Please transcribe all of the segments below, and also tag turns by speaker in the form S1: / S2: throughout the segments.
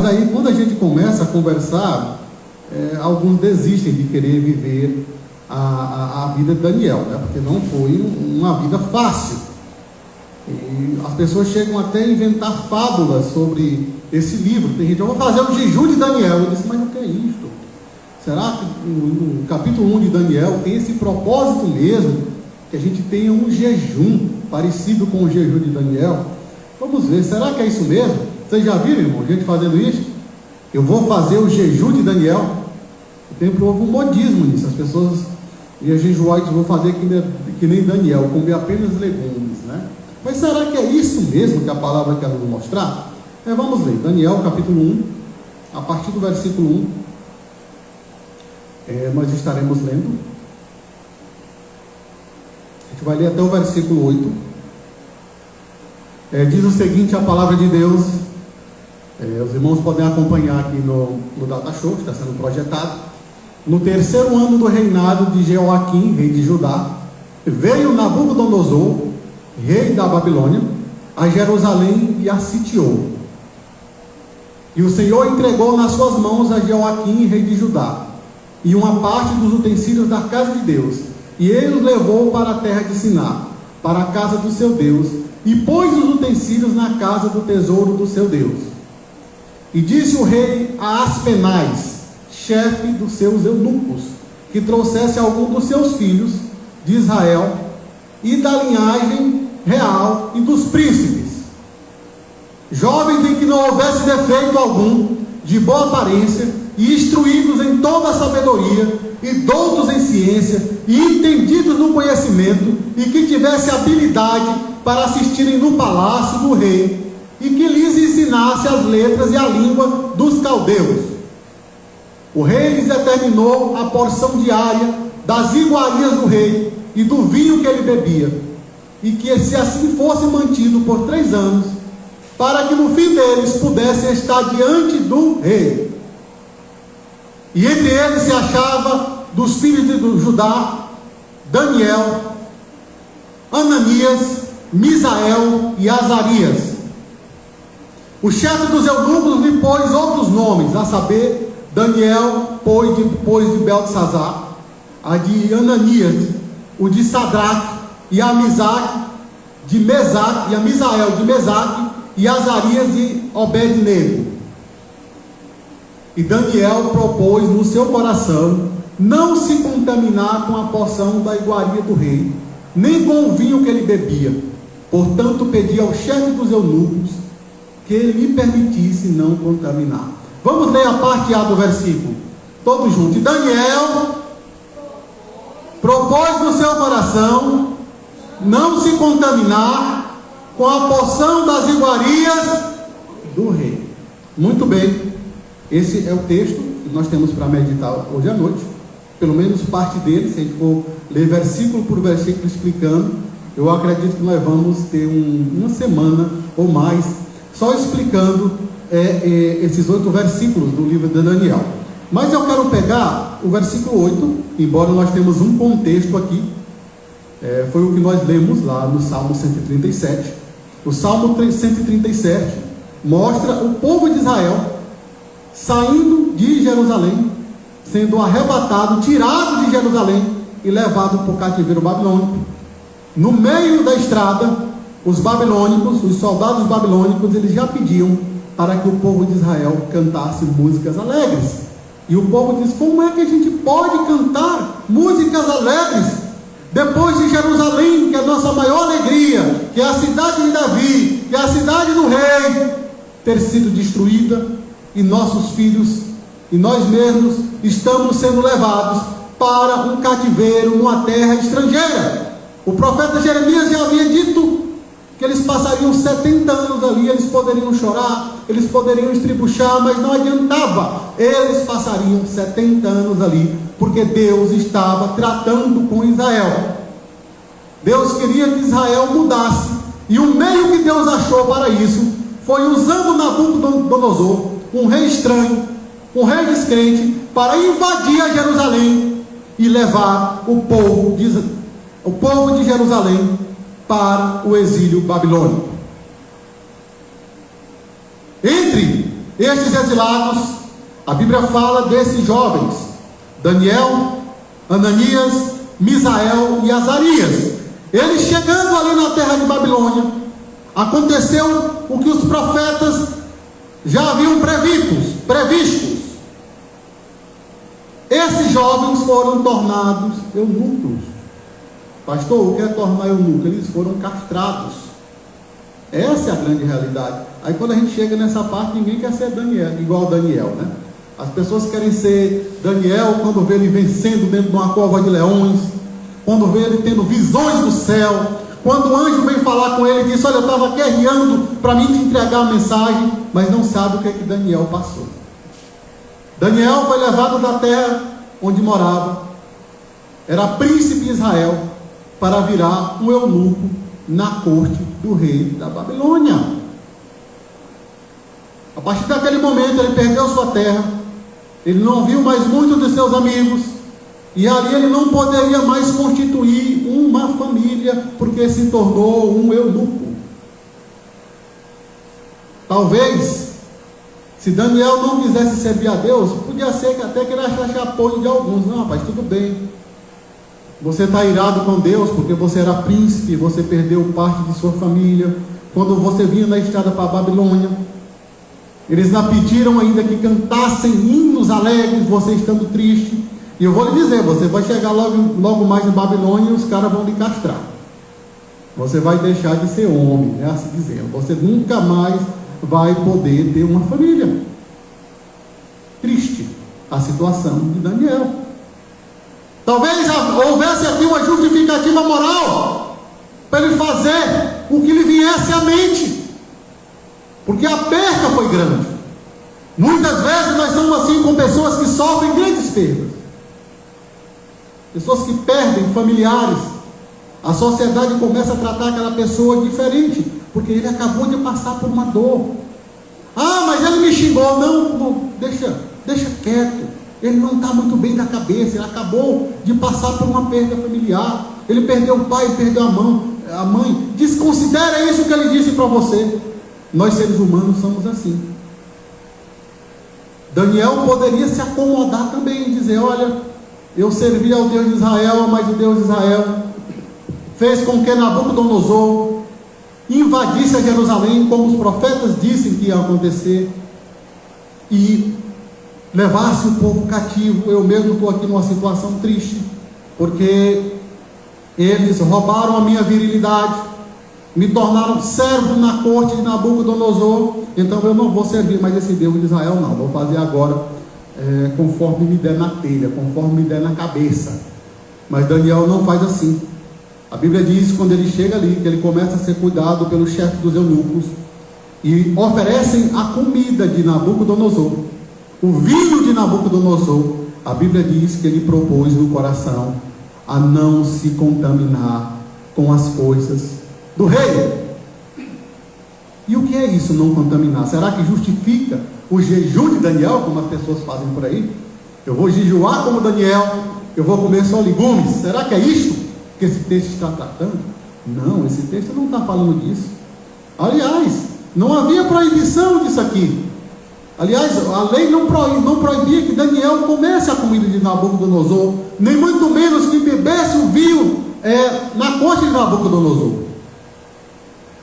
S1: aí, quando a gente começa a conversar, alguns desistem de querer viver a vida de Daniel, né? Porque não foi uma vida fácil. E as pessoas chegam até a inventar fábulas sobre esse livro. Tem gente, eu vou fazer o jejum de Daniel. Eu disse, mas o que é isto? Será que no capítulo 1 de Daniel tem esse propósito mesmo, que a gente tenha um jejum parecido com o jejum de Daniel? Vamos ver, será que é isso mesmo? Vocês já viram, irmão, gente fazendo isso? Eu vou fazer o jejum de Daniel. O tempo houve um modismo nisso. As pessoas iam jejuar e vão fazer que nem Daniel, comer apenas legumes, né? Mas será que é isso mesmo que a palavra quer nos mostrar? Vamos ler, Daniel capítulo 1, a partir do versículo 1, nós estaremos lendo. A gente vai ler até o versículo 8. Diz o seguinte a palavra de Deus. Os irmãos podem acompanhar aqui no Data Show, que está sendo projetado. No terceiro ano do reinado de Jeoaquim, rei de Judá, veio Nabucodonosor, rei da Babilônia, a Jerusalém e a sitiou. E o Senhor entregou nas suas mãos a Jeoaquim, rei de Judá, e uma parte dos utensílios da casa de Deus, e ele os levou para a terra de Siná, para a casa do seu Deus, e pôs os utensílios na casa do tesouro do seu Deus. E disse o rei a Aspenaz, chefe dos seus eunucos, que trouxesse algum dos seus filhos de Israel, e da linhagem real e dos príncipes, jovens em que não houvesse defeito algum, de boa aparência, e instruídos em toda a sabedoria, e doutos em ciência, e entendidos no conhecimento, e que tivesse habilidade para assistirem no palácio do rei, e que lhes ensinasse as letras e a língua dos caldeus. O rei lhes determinou a porção diária das iguarias do rei e do vinho que ele bebia, e que se assim fosse mantido por 3 anos, para que no fim deles pudessem estar diante do rei. E entre eles se achava dos filhos de Judá, Daniel, Ananias, Misael e Azarias. O chefe dos eunucos lhe pôs outros nomes, a saber, Daniel pôs de Beltesazar, a de Ananias, o de Sadraque, e a Misaque de Mesaque, e a Misael de Mesaque, e Azarias de Obed-Nego. E Daniel propôs no seu coração não se contaminar com a porção da iguaria do rei, nem com o vinho que ele bebia. Portanto, pedi ao chefe dos eunucos que lhe permitisse não contaminar. Vamos ler a parte A do versículo, todos juntos. E Daniel propôs no seu coração não se contaminar com a porção das iguarias do rei. Muito bem, esse é o texto que nós temos para meditar hoje à noite, pelo menos parte dele. Se a gente for ler versículo por versículo explicando, eu acredito que nós vamos ter uma semana ou mais só explicando esses 8 versículos do livro de Daniel. Mas eu quero pegar o versículo 8, embora nós temos um contexto aqui, foi o que nós lemos lá no Salmo 137. O Salmo 137 mostra o povo de Israel saindo de Jerusalém, sendo arrebatado, tirado de Jerusalém e levado para o cativeiro babilônico. No meio da estrada, os babilônicos, os soldados babilônicos, eles já pediam para que o povo de Israel cantasse músicas alegres. E o povo diz: como é que a gente pode cantar músicas alegres depois de Jerusalém, que é a nossa maior alegria, que é a cidade de Davi, que é a cidade do rei, ter sido destruída, e nossos filhos e nós mesmos estamos sendo levados para um cativeiro numa terra estrangeira? O profeta Jeremias já havia dito que eles passariam 70 anos ali. Eles poderiam chorar, eles poderiam estribuchar, mas não adiantava, eles passariam 70 anos ali, porque Deus estava tratando com Israel. Deus queria que Israel mudasse, e o meio que Deus achou para isso foi usando Nabucodonosor, um rei estranho, um rei descrente, para invadir a Jerusalém e levar o povo de Jerusalém para o exílio babilônico. Entre estes exilados, a Bíblia fala desses jovens: Daniel, Ananias, Misael e Azarias. Eles chegando ali na terra de Babilônia, aconteceu o que os profetas já haviam previstos. Esses jovens foram tornados eunucos. Pastor, o que é tornar eunuco? Eles foram castrados. Essa é a grande realidade. Aí quando a gente chega nessa parte, ninguém quer ser Daniel, igual Daniel, né? As pessoas querem ser Daniel quando vê ele vencendo dentro de uma cova de leões, quando vê ele tendo visões do céu, quando o anjo vem falar com ele e diz: olha, eu estava guerreando para mim te entregar a mensagem, mas não sabe o que é que Daniel passou. Daniel foi levado da terra onde morava, era príncipe de Israel, para virar um eunuco na corte do rei da Babilônia. A partir daquele momento ele perdeu sua terra, ele não viu mais muitos de seus amigos, e ali ele não poderia mais constituir uma família, porque se tornou um eunuco. Talvez, se Daniel não quisesse servir a Deus, podia ser que até que ele achasse apoio de alguns. Não, rapaz, tudo bem, você está irado com Deus porque você era príncipe, você perdeu parte de sua família quando você vinha na estrada para a Babilônia. Eles não pediram ainda que cantassem hinos alegres, você estando triste. E eu vou lhe dizer, você vai chegar logo mais em Babilônia e os caras vão lhe castrar. Você vai deixar de ser homem, é assim dizendo. Você nunca mais vai poder ter uma família. Triste a situação de Daniel. Talvez houvesse aqui uma justificativa moral para ele fazer o que lhe viesse à mente, porque a perca foi grande. Muitas vezes nós somos assim com pessoas que sofrem grandes perdas, pessoas que perdem familiares. A sociedade começa a tratar aquela pessoa diferente, porque ele acabou de passar por uma dor. Ah, mas ele me xingou. Não, deixa quieto. Ele não está muito bem da cabeça, ele acabou de passar por uma perda familiar, ele perdeu o pai, perdeu a mãe. Desconsidera isso que ele disse para você. Nós seres humanos somos assim. Daniel poderia se acomodar também e dizer: olha, eu servi ao Deus de Israel, mas o Deus de Israel fez com que Nabucodonosor invadisse a Jerusalém, como os profetas disseram que ia acontecer, e levasse o povo cativo. Eu mesmo estou aqui numa situação triste, porque eles roubaram a minha virilidade, me tornaram servo na corte de Nabucodonosor. Então eu não vou servir mais esse Deus de Israel, não. Vou fazer agora conforme me der na telha, conforme me der na cabeça. Mas Daniel não faz assim. A Bíblia diz, quando ele chega ali, que ele começa a ser cuidado pelo chefe dos eunucos, e oferecem a comida de Nabucodonosor, o vinho de Nabucodonosor. A Bíblia diz que ele propôs no coração a não se contaminar com as coisas do rei. E o que é isso, não contaminar? Será que justifica o jejum de Daniel, como as pessoas fazem por aí? Eu vou jejuar como Daniel, eu vou comer só legumes. Será que é isto que esse texto está tratando? Não, esse texto não está falando disso. Aliás, não havia proibição disso aqui. Aliás, a lei não proibia que Daniel comesse a comida de Nabucodonosor, nem muito menos que bebesse o vinho na corte de Nabucodonosor.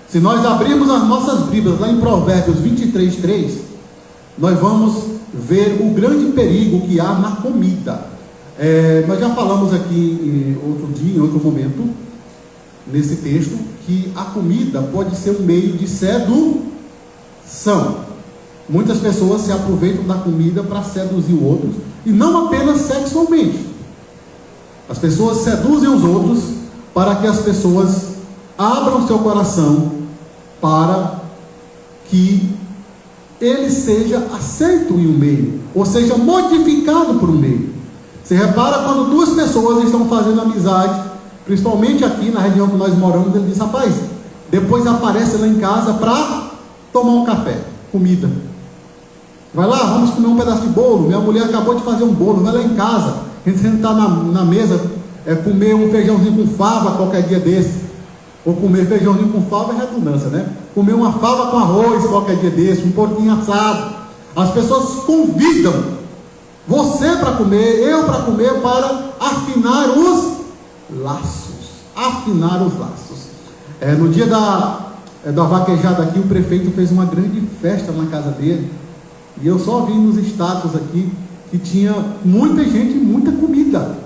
S1: Se nós abrirmos as nossas Bíblias lá em Provérbios 23:3, nós vamos ver o grande perigo que há na comida. Nós já falamos aqui outro dia, em outro momento, nesse texto, que a comida pode ser um meio de sedução. Muitas pessoas se aproveitam da comida para seduzir os outros, e não apenas sexualmente. As pessoas seduzem os outros para que as pessoas abram seu coração para que ele seja aceito em um meio, ou seja, modificado por um meio. Você repara quando duas pessoas estão fazendo amizade, principalmente aqui na região que nós moramos, ele diz: rapaz, depois aparece lá em casa para tomar um café, comida. Vai lá, vamos comer um pedaço de bolo. Minha mulher acabou de fazer um bolo, vai lá em casa. A gente sentar na mesa, comer um feijãozinho com fava qualquer dia desse. Ou comer feijãozinho com fava é redundância, né? Comer uma fava com arroz qualquer dia desse, um porquinho assado. As pessoas convidam você para comer, eu para comer, para afinar os laços. Afinar os laços. No dia da vaquejada aqui, o prefeito fez uma grande festa na casa dele. E eu só vi nos status aqui que tinha muita gente e muita comida.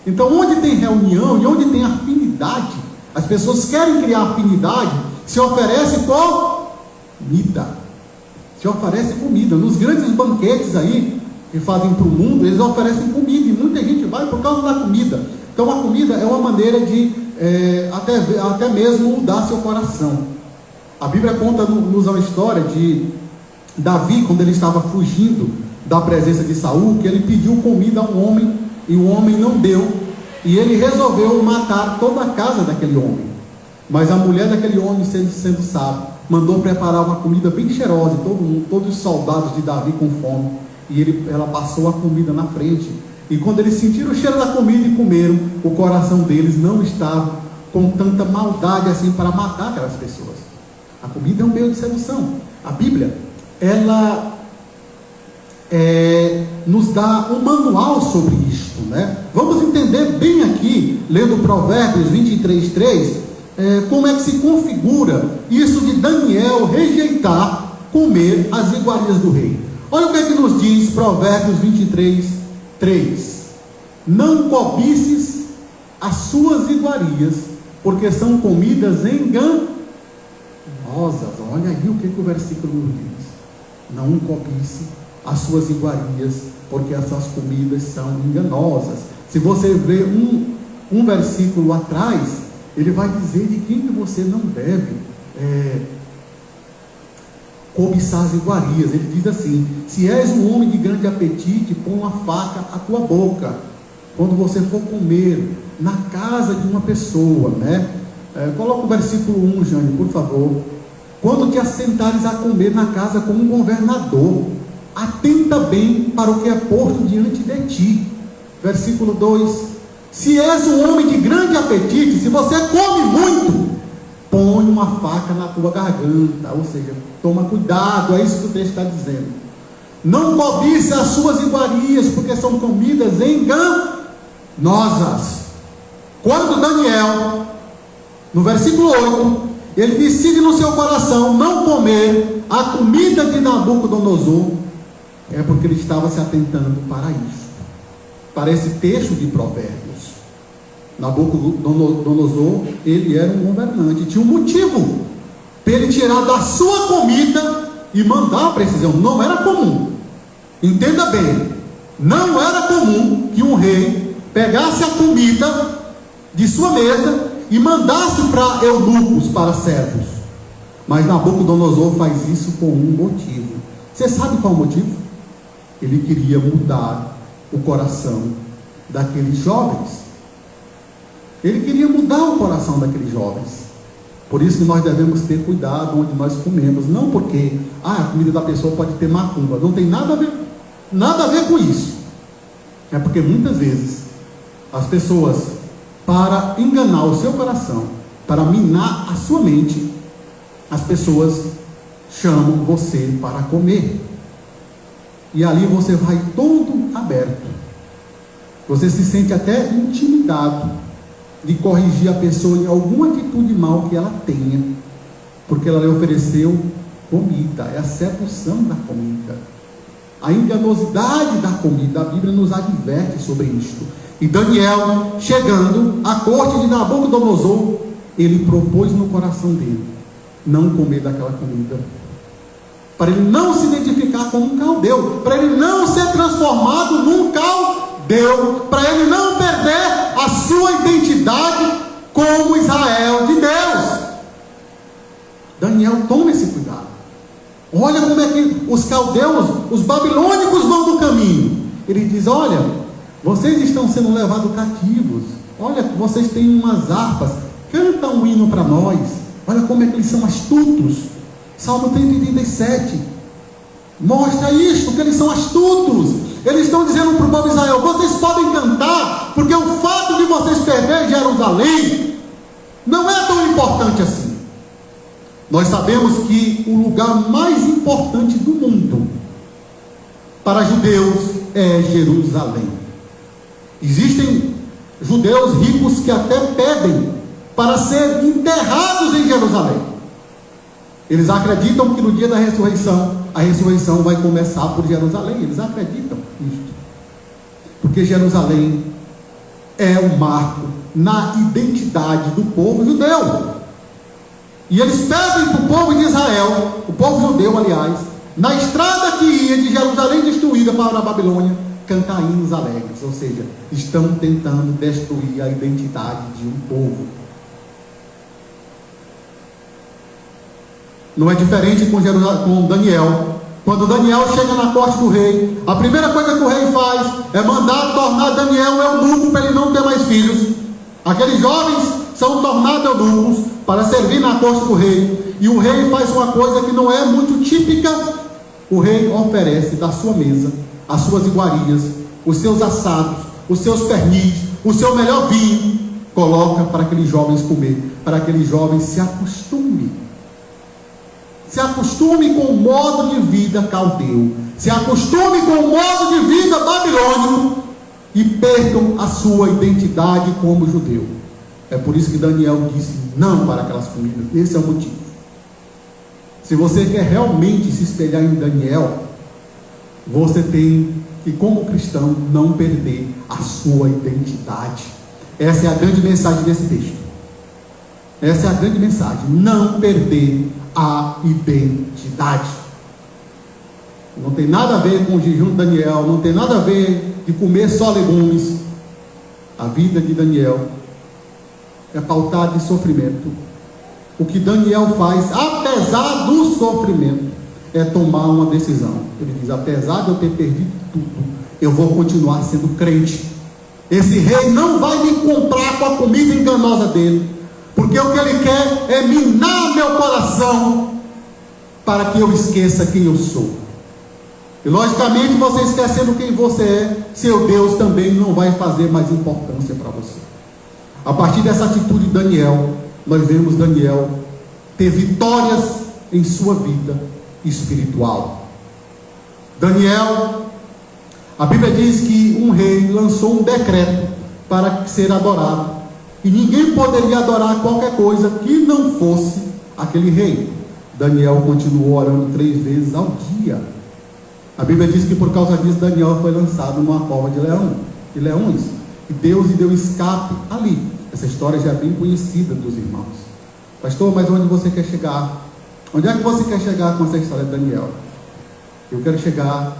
S1: Então, onde tem reunião e onde tem afinidade, as pessoas querem criar afinidade, se oferece comida. Se oferece comida. Nos grandes banquetes aí, que fazem para o mundo, eles oferecem comida, e muita gente vai por causa da comida. Então, a comida é uma maneira de até mesmo mudar seu coração. A Bíblia conta-nos uma história de Davi, quando ele estava fugindo da presença de Saul, que ele pediu comida a um homem, e o homem não deu, e ele resolveu matar toda a casa daquele homem. Mas a mulher daquele homem, sendo sábio, mandou preparar uma comida bem cheirosa, todos os soldados de Davi com fome, e ela passou a comida na frente, e quando eles sentiram o cheiro da comida e comeram, o coração deles não estava com tanta maldade assim para matar aquelas pessoas. A comida é um meio de sedução. A Bíblia, ela nos dá um manual sobre isto, né? Vamos entender bem aqui, lendo Provérbios 23:3, como é que se configura isso de Daniel rejeitar comer as iguarias do rei. Olha o que é que nos diz Provérbios 23:3: não cobices as suas iguarias, porque são comidas enganosas. Olha aí o que o versículo nos diz: não cobice as suas iguarias, porque essas comidas são enganosas. Se você ver um versículo atrás, ele vai dizer de quem que você não deve cobiçar as iguarias. Ele diz assim: se és um homem de grande apetite, põe uma faca à tua boca quando você for comer na casa de uma pessoa, né? Coloca o versículo 1, Jane, por favor. Quando te assentares a comer na casa com um governador, atenta bem para o que é posto diante de ti. Versículo 2: se és um homem de grande apetite, se você come muito, põe uma faca na tua garganta. Ou seja, toma cuidado, é isso que o texto está dizendo. Não cobice as suas iguarias, porque são comidas enganosas. Quando Daniel, no versículo 8, ele decide no seu coração não comer a comida de Nabucodonosor, é porque ele estava se atentando para isso, para esse texto de Provérbios. Nabucodonosor, ele era um governante, tinha um motivo para ele tirar da sua comida e mandar para esses homens. Não era comum, entenda bem, não era comum que um rei pegasse a comida de sua mesa e mandasse para eunucos, para servos. Mas Nabucodonosor faz isso com um motivo. Você sabe qual é o motivo? Ele queria mudar o coração daqueles jovens. Ele queria mudar o coração daqueles jovens. Por isso que nós devemos ter cuidado onde nós comemos. Não porque a comida da pessoa pode ter macumba. Não tem nada a ver com isso. É porque muitas vezes as pessoas, para enganar o seu coração, para minar a sua mente, as pessoas chamam você para comer. E ali você vai todo aberto. Você se sente até intimidado de corrigir a pessoa em alguma atitude mal que ela tenha, porque ela lhe ofereceu comida. É a sedução da comida, a enganosidade da comida. A Bíblia nos adverte sobre isto. E Daniel, chegando à corte de Nabucodonosor, ele propôs no coração dele não comer daquela comida, para ele não se identificar como um caldeu, para ele não ser transformado num caldeu, para ele não perder a sua identidade como Israel de Deus. Daniel toma esse cuidado. Olha como é que os caldeus, os babilônicos vão do caminho. Ele diz: olha, vocês estão sendo levados cativos. Olha, vocês têm umas harpas, canta um hino para nós. Olha como é que eles são astutos. Salmo 137 mostra isto, que eles são astutos. Eles estão dizendo para o povo de Israel: vocês podem cantar, porque o fato de vocês perder Jerusalém não é tão importante assim. Nós sabemos que o lugar mais importante do mundo para judeus é Jerusalém. Existem judeus ricos que até pedem para ser enterrados em Jerusalém. Eles acreditam que no dia da ressurreição, a ressurreição vai começar por Jerusalém. Eles acreditam nisso. Porque Jerusalém é um marco na identidade do povo judeu. E eles pedem para o povo de Israel, o povo judeu, aliás, na estrada que ia de Jerusalém destruída para a Babilônia, cantar hinos alegres. Ou seja, estão tentando destruir a identidade de um povo. Não é diferente com Daniel. Quando Daniel chega na corte do rei, a primeira coisa que o rei faz é mandar tornar Daniel eunuco para ele não ter mais filhos. Aqueles jovens são tornados eunucos para servir na corte do rei. E o rei faz uma coisa que não é muito típica. O rei oferece da sua mesa as suas iguarias, os seus assados, os seus pernis, o seu melhor vinho, coloca para aqueles jovens comer, para aqueles jovens se acostume com o modo de vida caldeu, se acostume com o modo de vida babilônico e percam a sua identidade como judeu. É por isso que Daniel disse não para aquelas comidas. Esse é o motivo. Se você quer realmente se espelhar em Daniel, você tem que, como cristão, não perder a sua identidade. Essa é a grande mensagem desse texto. Essa é a grande mensagem. Não perder a identidade. Não tem nada a ver com o jejum de Daniel, não tem nada a ver de comer só legumes. A vida de Daniel é pautada em sofrimento. O que Daniel faz, apesar do sofrimento, é tomar uma decisão. Ele diz: apesar de eu ter perdido tudo, eu vou continuar sendo crente. Esse rei não vai me comprar com a comida enganosa dele, porque o que ele quer é minar meu coração para que eu esqueça quem eu sou. E logicamente, você esquecendo quem você é, seu Deus também não vai fazer mais importância para você. A partir dessa atitude de Daniel, nós vemos Daniel ter vitórias em sua vida espiritual. Daniel, a Bíblia diz que um rei lançou um decreto para ser adorado, e ninguém poderia adorar qualquer coisa que não fosse aquele rei. Daniel continuou orando 3 vezes ao dia. A Bíblia diz que por causa disso Daniel foi lançado numa cova de leões, e Deus lhe deu escape ali. Essa história já é bem conhecida dos irmãos. Pastor, mas onde você quer chegar? Onde é que você quer chegar com essa história de Daniel? Eu quero chegar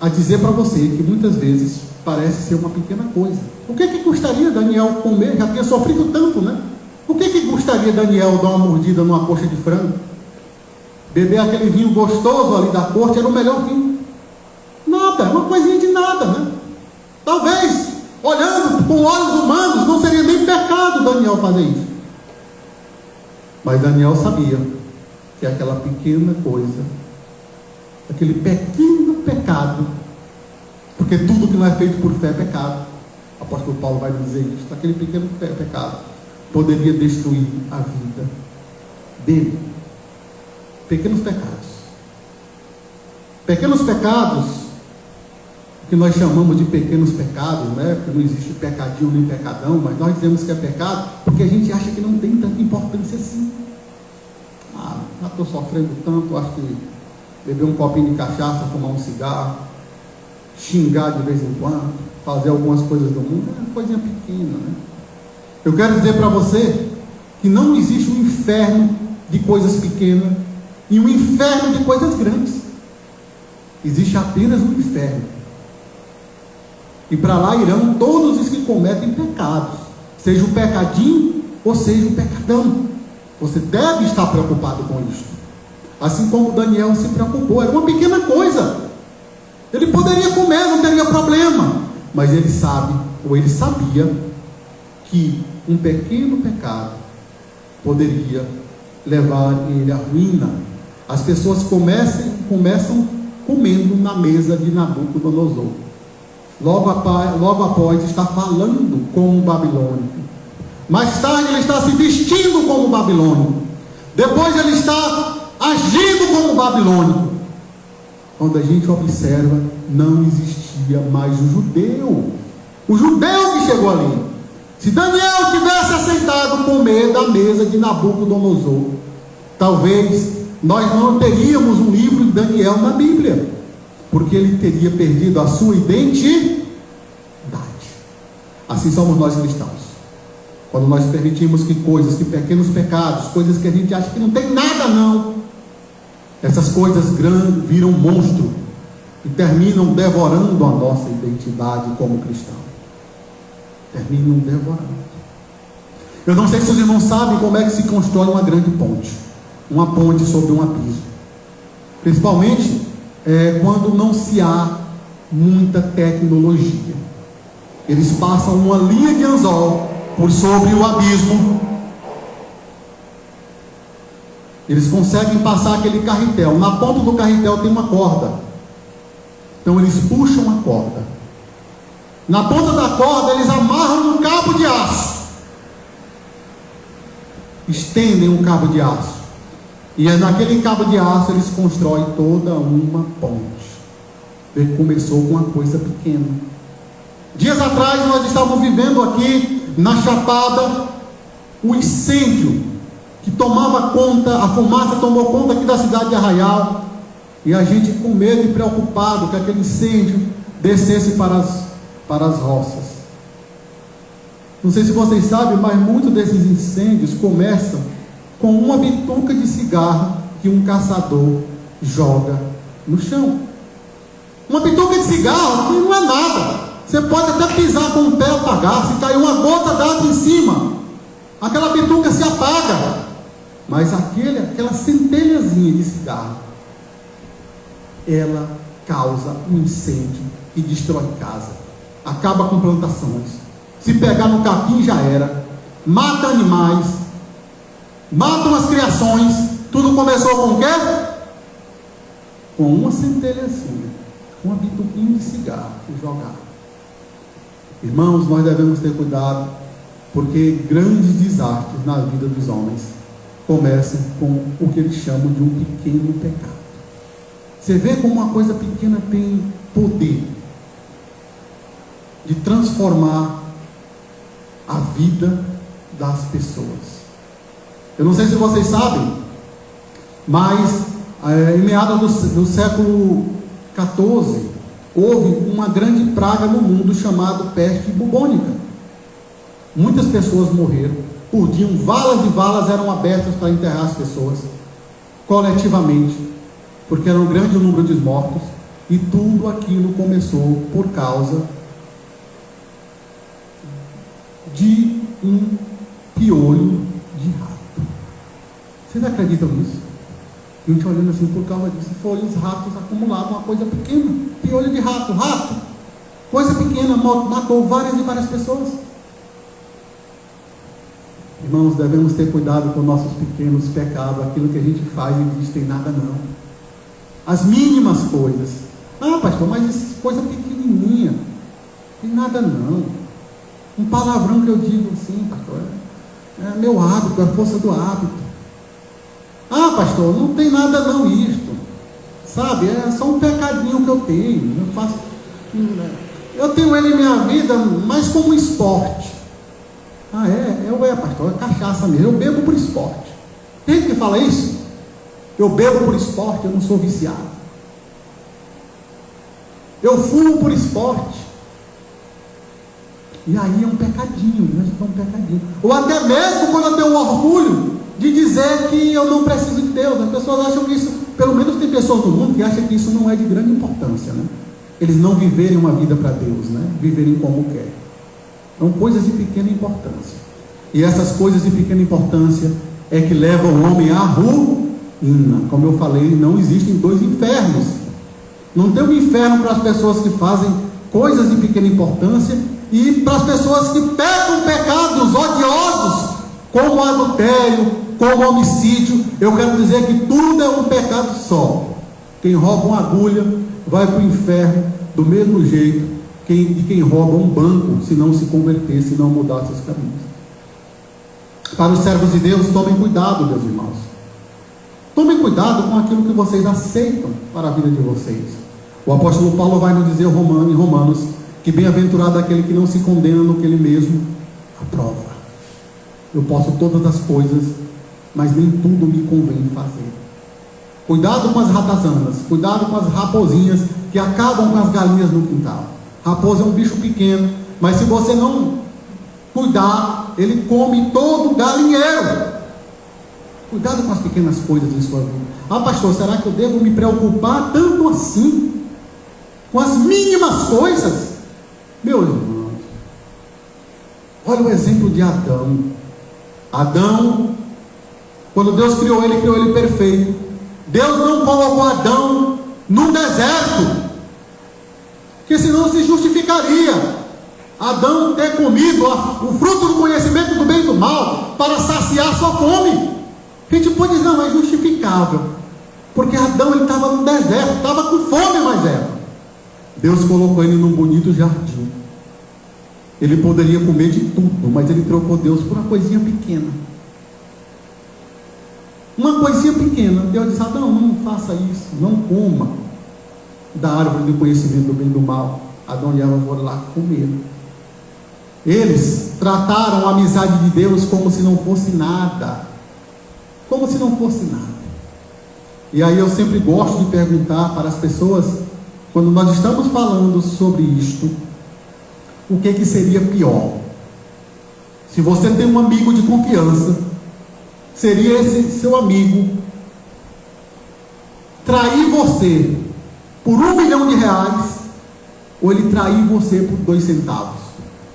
S1: a dizer para você que muitas vezes parece ser uma pequena coisa. O que custaria Daniel comer? Já tinha sofrido tanto, né? O que custaria Daniel dar uma mordida numa coxa de frango? Beber aquele vinho gostoso ali da corte, era o melhor vinho. Nada, uma coisinha de nada, né? Talvez, olhando com olhos humanos, não seria nem pecado Daniel fazer isso. Mas Daniel sabia que aquela pequena coisa, aquele pequeno pecado, porque tudo que não é feito por fé é pecado. O apóstolo Paulo vai dizer isso. Aquele pequeno pecado poderia destruir a vida dele. Pequenos pecados. Pequenos pecados, que nós chamamos de pequenos pecados, né? Porque não existe pecadinho nem pecadão, mas nós dizemos que é pecado porque a gente acha que não tem tanta importância assim. Já estou sofrendo tanto, acho que beber um copinho de cachaça, fumar um cigarro, xingar de vez em quando, fazer algumas coisas do mundo, é uma coisinha pequena, né? Eu quero dizer para você que não existe um inferno de coisas pequenas e um inferno de coisas grandes. Existe apenas um inferno. E para lá irão todos os que cometem pecados, seja o pecadinho ou seja o pecadão. Você deve estar preocupado com isso. Assim como Daniel se preocupou, era uma pequena coisa. Ele poderia comer, não teria problema. Mas ele sabe, ou ele sabia, que um pequeno pecado poderia levar ele à ruína. As pessoas começam comendo na mesa de Nabucodonosor. Logo após está falando como babilônico. Mais tarde ele está se vestindo como babilônico. Depois ele está agindo como babilônico. quando a gente observa, não existia mais o judeu. O judeu que chegou ali. Se Daniel tivesse aceitado comer da mesa de Nabucodonosor, talvez nós não teríamos um livro de Daniel na Bíblia, porque ele teria perdido a sua identidade. Assim somos nós cristãos. Quando nós permitimos que coisas, que pequenos pecados, coisas que a gente acha que não tem nada não, essas coisas grandes viram monstro e terminam devorando a nossa identidade como cristão. Terminam devorando. Eu não sei se os irmãos sabem como é que se constrói uma grande ponte. Uma ponte sobre um abismo. Principalmente quando não se há muita tecnologia. Eles passam uma linha de anzol por sobre o abismo. Eles conseguem passar aquele carretel. Na ponta do carretel tem uma corda. Então eles puxam a corda. Na ponta da corda eles amarram um cabo de aço. Estendem um cabo de aço. E naquele cabo de aço eles constroem toda uma ponte. Ele começou com uma coisa pequena. Dias atrás nós estávamos vivendo aqui na Chapada o incêndio que tomava conta, a fumaça tomou conta aqui da cidade de Arraial, e a gente com medo e preocupado que aquele incêndio descesse para as roças. Não sei se vocês sabem, mas muitos desses incêndios começam com uma bituca de cigarro que um caçador joga no chão. Uma bituca de cigarro que não é nada. Você pode até pisar com o pé apagar, se cair uma gota d'água em cima, aquela bituca se apaga. Mas aquela centelhazinha de cigarro, ela causa um incêndio e destrói casa, acaba com plantações. Se pegar no capim já era, mata animais, matam as criações. Tudo começou com o quê? Com uma centelhazinha, uma bituquinha de cigarro que jogaram. Irmãos, nós devemos ter cuidado, porque grandes desastres na vida dos homens começam com o que eles chamam de um pequeno pecado. Você vê como uma coisa pequena tem poder de transformar a vida das pessoas. Eu não sei se vocês sabem, mas em meados do século XIV, houve uma grande praga no mundo chamada peste bubônica. Muitas pessoas morreram. Por dia, valas e valas eram abertas para enterrar as pessoas coletivamente, porque era um grande número de mortos. E tudo aquilo começou por causa de um piolho de rato. Vocês acreditam nisso? A gente olhando assim, por causa disso, foi os ratos acumulados, uma coisa pequena, piolho de rato, coisa pequena, matou várias e várias pessoas. Irmãos, devemos ter cuidado com nossos pequenos pecados, aquilo que a gente faz e diz, tem nada não. As mínimas coisas. Ah, pastor, mas isso é coisa pequenininha, tem nada não. Um palavrão que eu digo assim, pastor, é meu hábito, é a força do hábito. Ah, pastor, não tem nada não isto, sabe, é só um pecadinho que eu tenho, eu tenho ele em minha vida, mas como esporte. Ah, pastor, é cachaça mesmo, eu bebo por esporte. Tem gente que fala isso? Eu bebo por esporte, eu não sou viciado. Eu fumo por esporte. E aí é um pecadinho, é um pecadinho. Ou até mesmo quando eu tenho orgulho de dizer que eu não preciso de Deus. As pessoas acham que isso, pelo menos tem pessoas no mundo que acham que isso não é de grande importância, né? Eles não viverem uma vida para Deus, né? Viverem como quer. São coisas de pequena importância. E essas coisas de pequena importância é que levam o homem à ruína. Como eu falei, não existem dois infernos. Não tem um inferno para as pessoas que fazem coisas de pequena importância e para as pessoas que pecam pecados odiosos, como o adultério, como o homicídio. Eu quero dizer que tudo é um pecado só. Quem rouba uma agulha vai para o inferno do mesmo jeito de quem rouba um banco, se não se converter, se não mudar seus caminhos. Para os servos de Deus, tomem cuidado, meus irmãos. Tomem cuidado com aquilo que vocês aceitam para a vida de vocês. O apóstolo Paulo vai nos dizer em Romanos que bem-aventurado aquele que não se condena no que ele mesmo aprova. Eu posso todas as coisas, mas nem tudo me convém fazer. Cuidado com as ratazanas, cuidado com as raposinhas que acabam com as galinhas no quintal. Raposa é um bicho pequeno, mas se você não cuidar, ele come todo o galinheiro. Cuidado com as pequenas coisas em sua vida. Ah, pastor, será que eu devo me preocupar tanto assim com as mínimas coisas? Meus irmãos, olha o exemplo de Adão. Adão, quando Deus criou ele perfeito. Deus não colocou Adão num deserto, que senão se justificaria Adão ter comido o fruto do conhecimento do bem e do mal para saciar sua fome. A gente pode dizer, não, é justificável, porque Adão estava no deserto, estava com fome, mas era. Deus colocou ele num bonito jardim. Ele poderia comer de tudo, mas ele trocou Deus por uma coisinha pequena. Uma coisinha pequena. Deus disse: Adão, não faça isso, não coma da árvore do conhecimento do bem e do mal. Adão e Eva foram lá comer. Eles trataram a amizade de Deus como se não fosse nada. Como se não fosse nada. E aí eu sempre gosto de perguntar para as pessoas, quando nós estamos falando sobre isto, o que seria pior? Se você tem um amigo de confiança, seria esse seu amigo trair você por R$1 milhão, ou ele trair você por 2 centavos?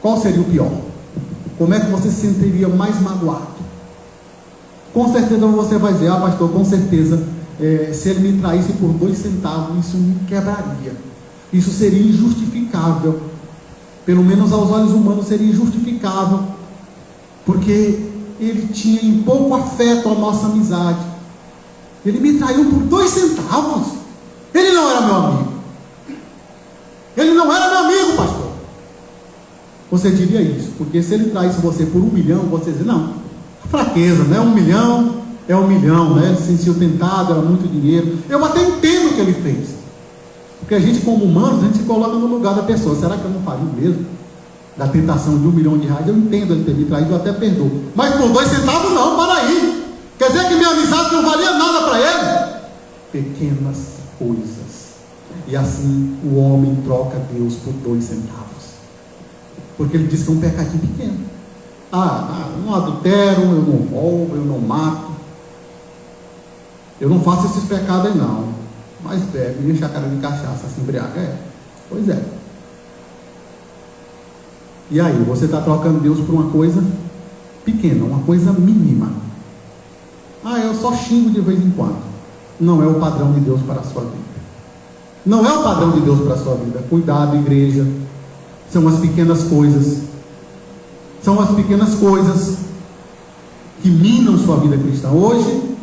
S1: Qual seria o pior? Como é que você se sentiria mais magoado? Com certeza você vai dizer: ah, pastor, com certeza, se ele me traísse por 2 centavos, isso me quebraria. Isso seria injustificável. Pelo menos aos olhos humanos seria injustificável, porque ele tinha em pouco afeto a nossa amizade. Ele me traiu por 2 centavos. Ele não era meu amigo. Ele não era meu amigo, pastor. Você diria isso, porque se ele traísse você por R$1 milhão, você diria: não, fraqueza, né? R$1 milhão é R$1 milhão, né? Ele se sentiu tentado, era muito dinheiro. Eu até entendo o que ele fez, porque a gente, como humanos, a gente se coloca no lugar da pessoa. Será que eu não faria mesmo? Da tentação de R$1 milhão, eu entendo ele ter me traído, eu até perdoo. Mas por 2 centavos não, para aí. Quer dizer que minha amizade não valia nada para ele? Pequenas coisas. E assim o homem troca Deus por 2 centavos. Porque ele diz que é um pecadinho pequeno. Eu não adultero, eu não roubo, eu não mato. Eu não faço esses pecados aí não. Mas bebe, enche a cara de cachaça, se embriaga. Pois é. E aí, você está trocando Deus por uma coisa pequena, uma coisa mínima. Eu só xingo de vez em quando. Não é o padrão de Deus para a sua vida. Não é o padrão de Deus para a sua vida. Cuidado, igreja. São as pequenas coisas. São as pequenas coisas que minam sua vida cristã. Hoje,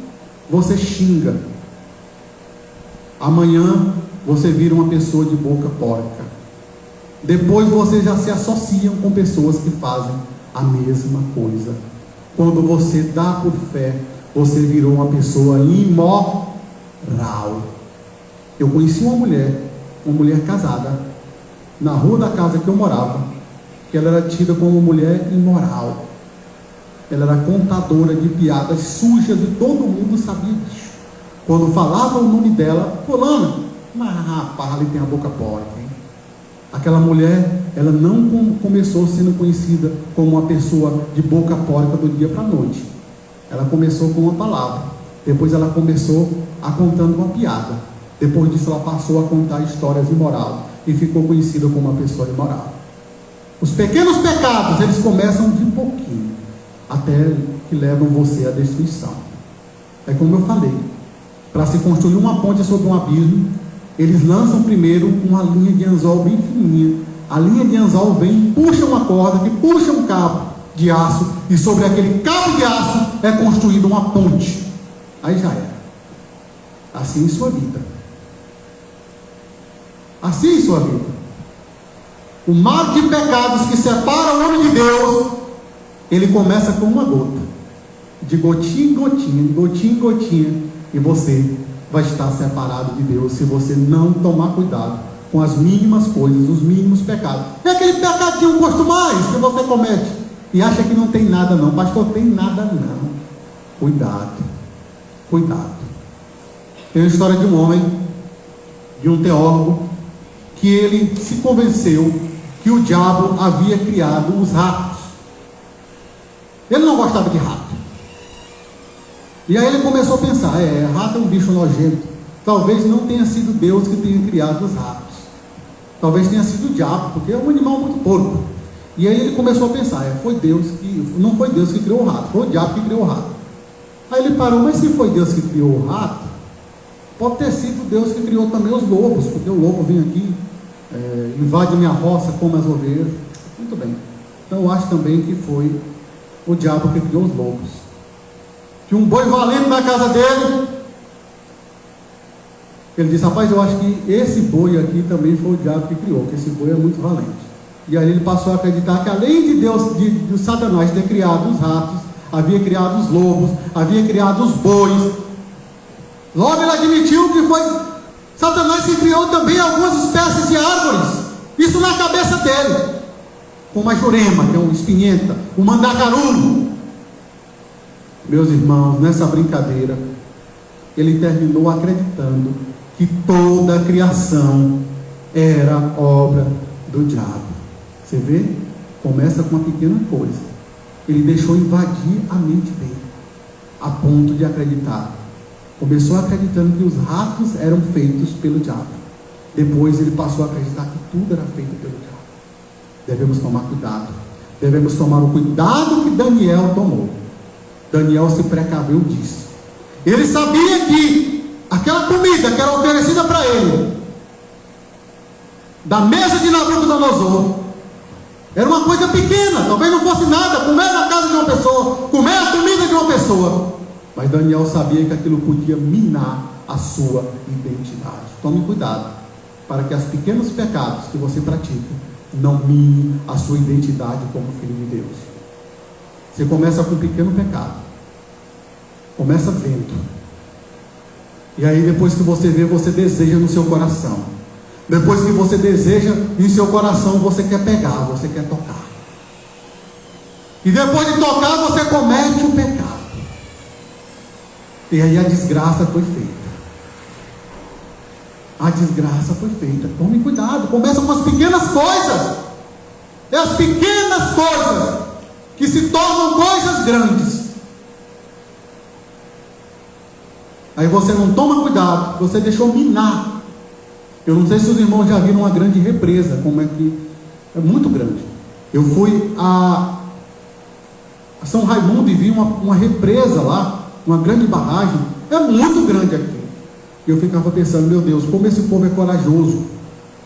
S1: você xinga. Amanhã, você vira uma pessoa de boca porca. Depois vocês já se associam com pessoas que fazem a mesma coisa. Quando você dá por fé, você virou uma pessoa imoral. Eu conheci uma mulher casada, na rua da casa que eu morava, que ela era tida como mulher imoral. Ela era contadora de piadas sujas e todo mundo sabia disso. Quando falava o nome dela: fulana, mas rapaz, ali tem a boca porca, hein? Aquela mulher, ela não começou sendo conhecida como uma pessoa de boca porca do dia para a noite. Ela começou com uma palavra. Depois ela começou a contando uma piada. Depois disso ela passou a contar histórias imorais e ficou conhecida como uma pessoa imoral. Os pequenos pecados, eles começam de pouquinho, até que levam você à destruição. É como eu falei, para se construir uma ponte sobre um abismo, eles lançam primeiro uma linha de anzol bem fininha. A linha de anzol vem, puxa uma corda, que puxa um cabo de aço, e sobre aquele cabo de aço é construída uma ponte. Aí já era. Assim em sua vida. Assim em sua vida. O mar de pecados que separa o homem de Deus, ele começa com uma gota. De gotinha em gotinha, de gotinha em gotinha, E você vai estar separado de Deus se você não tomar cuidado com as mínimas coisas, os mínimos pecados. É aquele pecadinho gosto mais que você comete e acha que não tem nada não. Pastor, tem nada não. Cuidado, cuidado. Tem a história de um homem, de um teólogo, que ele se convenceu que o diabo havia criado os ratos. Ele não gostava de rato. E aí ele começou a pensar, rato é um bicho nojento. Talvez não tenha sido Deus que tenha criado os ratos. Talvez tenha sido o diabo, porque é um animal muito porco. E aí ele começou a pensar, não foi Deus que criou o rato, foi o diabo que criou o rato. Aí ele parou, mas se foi Deus que criou o rato, pode ter sido Deus que criou também os lobos, porque o lobo vem aqui, invade minha roça, come as ovelhas. Muito bem. Então eu acho também que foi o diabo que criou os lobos. Tinha um boi valente na casa dele. Ele disse, rapaz, eu acho que esse boi aqui também foi o diabo que criou, porque esse boi é muito valente. E aí ele passou a acreditar que além de Deus, de Satanás ter criado os ratos, havia criado os lobos, havia criado os bois. Logo ele admitiu que foi Satanás que criou também algumas espécies de árvores. Isso na cabeça dele. Como a jurema, que é uma espinhenta, o mandacaru. Meus irmãos, nessa brincadeira, ele terminou acreditando que toda a criação era obra do diabo. Você vê? Começa com uma pequena coisa. Ele deixou invadir a mente dele, a ponto de acreditar. Começou acreditando que os ratos eram feitos pelo diabo. Depois ele passou a acreditar que tudo era feito pelo diabo. Devemos tomar cuidado. Devemos tomar o cuidado que Daniel tomou. Daniel se precaveu disso. Ele sabia que aquela comida que era oferecida para ele, da mesa de Nabucodonosor, era uma coisa pequena, talvez não fosse nada, comer na casa de uma pessoa, comer a comida de uma pessoa. Mas Daniel sabia que aquilo podia minar a sua identidade. Tome cuidado, para que os pequenos pecados que você pratica não mine a sua identidade como filho de Deus. Você começa com um pequeno pecado. Começa vendo. E aí depois que você vê, você deseja no seu coração. Depois que você deseja em seu coração, você quer pegar, você quer tocar. E depois de tocar, você comete o pecado. E aí a desgraça foi feita. A desgraça foi feita. Tome cuidado. Começa com as pequenas coisas. É as pequenas coisas que se tornam coisas grandes. Aí você não toma cuidado, você deixou minar. Eu não sei se os irmãos já viram uma grande represa, como é que é muito grande. Eu fui a São Raimundo e vi uma represa lá, uma grande barragem, é muito grande aqui. Eu ficava pensando, meu Deus, como esse povo é corajoso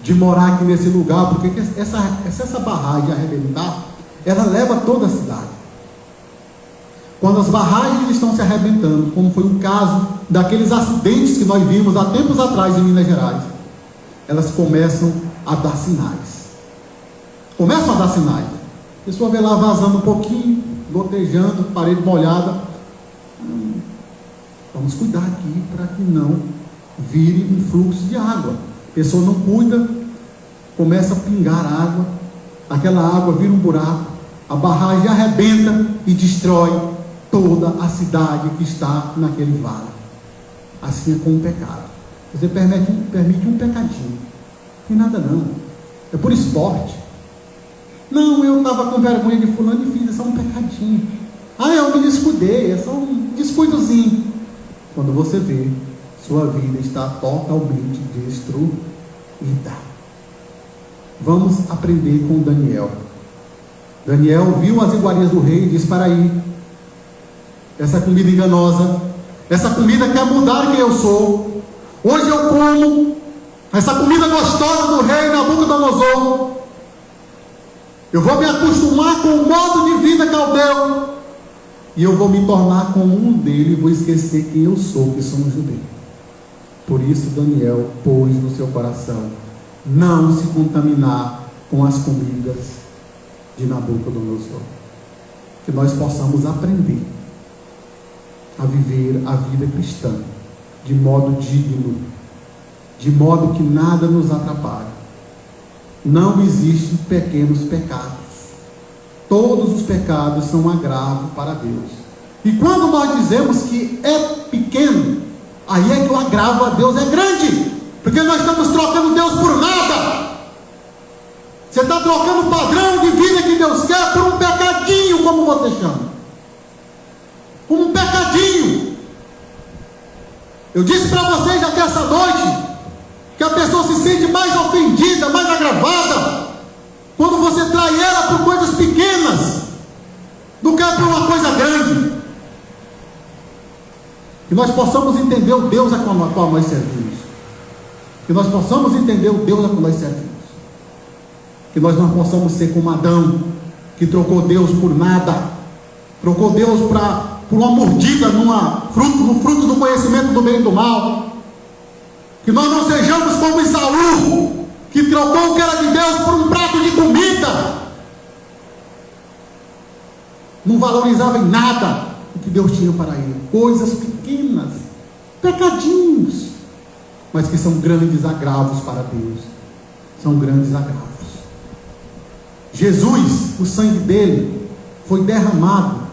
S1: de morar aqui nesse lugar, porque essa barragem arrebentar, ela leva toda a cidade. Quando as barragens estão se arrebentando, como foi o caso daqueles acidentes que nós vimos há tempos atrás em Minas Gerais, elas começam a dar sinais. Começam a dar sinais. A pessoa vê lá vazando um pouquinho, gotejando, parede molhada. Vamos cuidar aqui para que não vire um fluxo de água. A pessoa não cuida, começa a pingar água, aquela água vira um buraco, a barragem arrebenta e destrói toda a cidade que está naquele vale. Assim é com o pecado. Você permite um pecadinho, não tem nada não, é por esporte. Não, eu estava com vergonha de fulano e fiz, é só um pecadinho. Eu me descuidei, é só um descuidozinho. Quando você vê, sua vida está totalmente destruída. Vamos aprender com Daniel. Daniel viu as iguarias do rei e disse, para aí, essa comida enganosa, essa comida quer mudar quem eu sou. Hoje eu como essa comida gostosa do rei Nabucodonosor. Eu vou me acostumar com o modo de vida caldeu, e eu vou me tornar como um dele, e vou esquecer quem eu sou, que sou um judeu. Por isso Daniel pôs no seu coração não se contaminar com as comidas de Nabucodonosor. Que nós possamos aprender a viver a vida cristã de modo digno, de modo que nada nos atrapalhe. Não existem pequenos pecados. Todos os pecados são um agravo para Deus. E quando nós dizemos que é pequeno, aí é que o agravo a Deus é grande, porque nós estamos trocando Deus por nada. Você está trocando o padrão de vida que Deus quer por um pecadinho, como você chama. Como um pecadinho. Eu disse para vocês aqui essa noite que a pessoa se sente mais ofendida, mais agravada, quando você trai ela por coisas pequenas, do que por uma coisa grande. Que nós possamos entender o Deus a qual nós servimos. Que nós possamos entender o Deus a qual nós servimos. Que nós não possamos ser como Adão, que trocou Deus por nada, trocou Deus por uma mordida no fruto do conhecimento do bem e do mal. Que nós não sejamos como Esaú, que trocou o que era de Deus por um prato de comida, não valorizava em nada o que Deus tinha para ele. Coisas pequenas, pecadinhos, mas que são grandes agravos para Deus. São grandes agravos. Jesus, o sangue dele foi derramado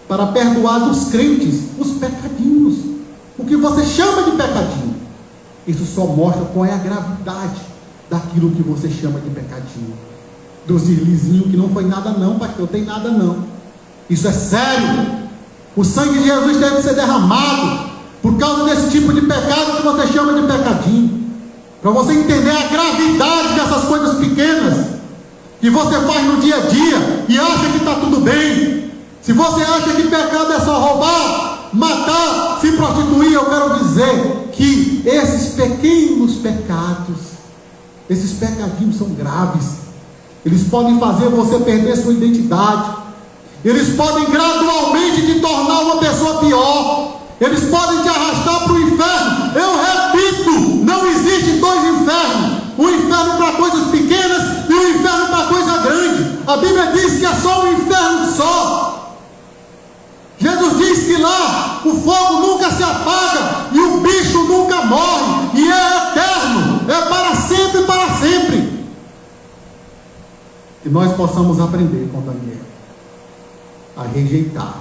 S1: para perdoar dos crentes os pecadinhos, o que você chama de pecadinho. Isso só mostra qual é a gravidade daquilo que você chama de pecadinho. Do deslizinho que não foi nada não, pastor, tem nada não. Isso é sério. O sangue de Jesus deve ser derramado por causa desse tipo de pecado que você chama de pecadinho, para você entender a gravidade dessas coisas pequenas que você faz no dia a dia e acha que está tudo bem. Se você acha que pecado é só roubar, matar, se prostituir, eu quero dizer que esses pequenos pecados, esses pecadinhos são graves. Eles podem fazer você perder sua identidade. Eles podem gradualmente te tornar uma pessoa pior. Eles podem te arrastar para o inferno. Eu repito, não existe dois infernos. Um inferno para coisas pequenas e um inferno para coisa grande. A Bíblia diz que é só um inferno só. Jesus diz que lá o fogo nunca se apaga e o bicho nunca morre, e é eterno, é para sempre e para sempre. Que nós possamos aprender com Daniel a rejeitar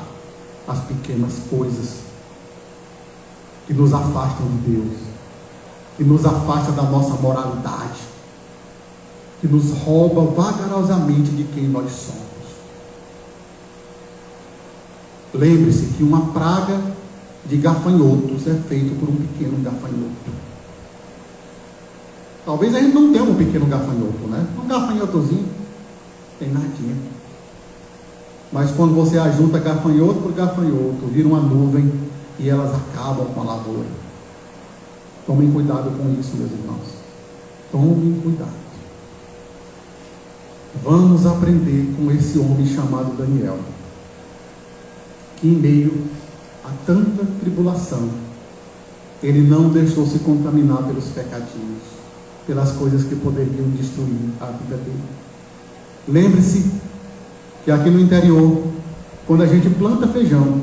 S1: as pequenas coisas que nos afastam de Deus, que nos afasta da nossa moralidade, que nos rouba vagarosamente de quem nós somos. Lembre-se que uma praga de gafanhotos é feita por um pequeno gafanhoto. Talvez a gente não tenha um pequeno gafanhoto, né? Um gafanhotozinho, tem nadinha. Mas quando você ajunta gafanhoto por gafanhoto, vira uma nuvem e elas acabam com a lavoura. Tomem cuidado com isso, meus irmãos. Tomem cuidado. Vamos aprender com esse homem chamado Daniel, que em meio a tanta tribulação, ele não deixou se contaminar pelos pecadinhos, pelas coisas que poderiam destruir a vida dele. Lembre-se que aqui no interior, quando a gente planta feijão,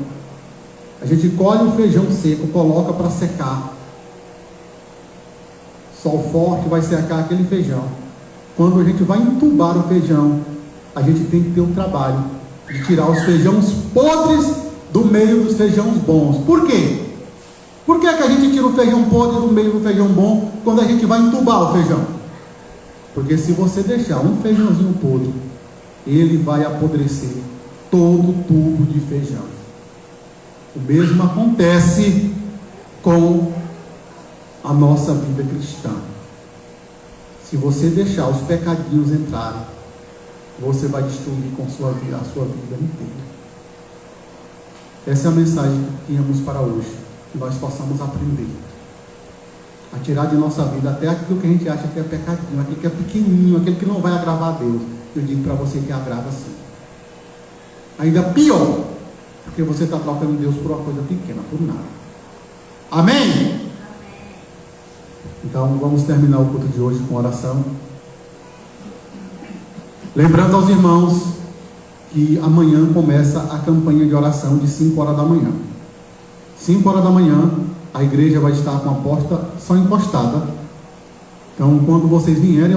S1: a gente colhe o feijão seco, coloca para secar. Sol forte vai secar aquele feijão. Quando a gente vai entubar o feijão, a gente tem que ter o trabalho de tirar os feijões podres do meio dos feijões bons. Por quê? Por que que a gente tira o feijão podre do meio do feijão bom quando a gente vai entubar o feijão? Porque se você deixar um feijãozinho podre, ele vai apodrecer todo o tubo de feijão. O mesmo acontece com a nossa vida cristã. Se você deixar os pecadinhos entrarem, você vai destruir com a sua vida inteira. Essa é a mensagem que tínhamos para hoje, que nós possamos aprender a tirar de nossa vida até aquilo que a gente acha que é pecadinho, aquilo que é pequenininho, aquilo que não vai agravar a Deus. Eu digo para você que agrava sim. Ainda pior, porque você está trocando Deus por uma coisa pequena, por nada. Amém? Então vamos terminar o culto de hoje com oração. Lembrando aos irmãos que amanhã começa a campanha de oração de 5 horas da manhã. 5 horas da manhã, a igreja vai estar com a porta só encostada. Então, quando vocês vierem